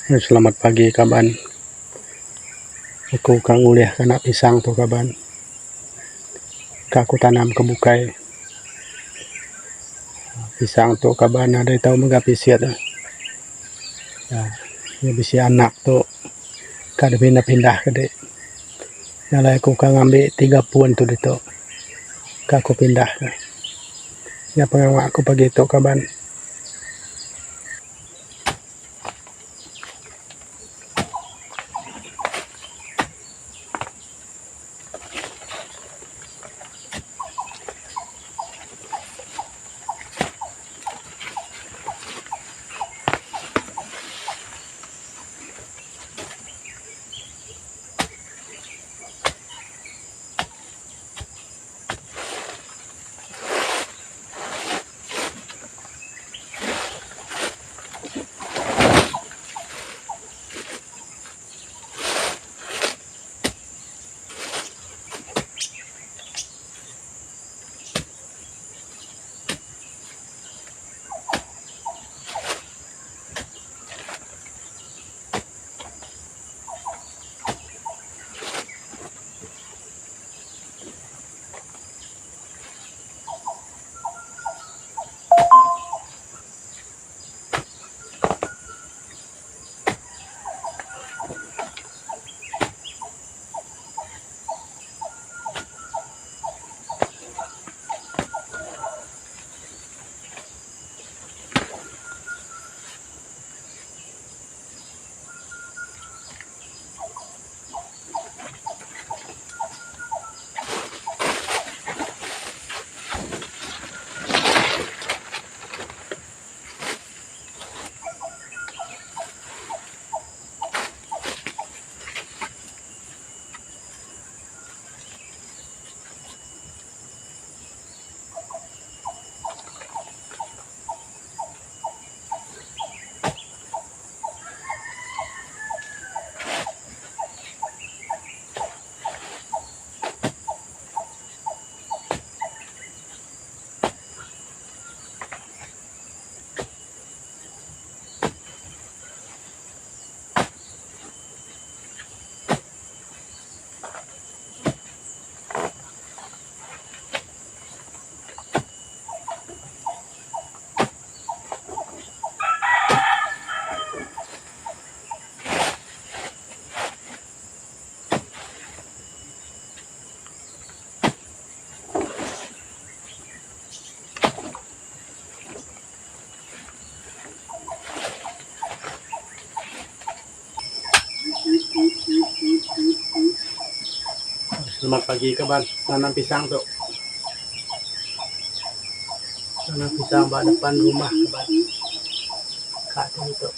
Selamat pagi kaban. Aku kang ulih kana pisang tu kaban. Aku tanam ke bukai. Pisang tu kaban ada tahu megapisiat. Ya bisi anak tu kada pindah-pindah kade. Nalai aku kang ambil 3 puan tu dito. Aku pindah. Ya pengawak aku pagi tu kaban. Selamat pagi kaban. Tanam pisang tu. Tanam pisang di depan rumah kaban. Kat tu.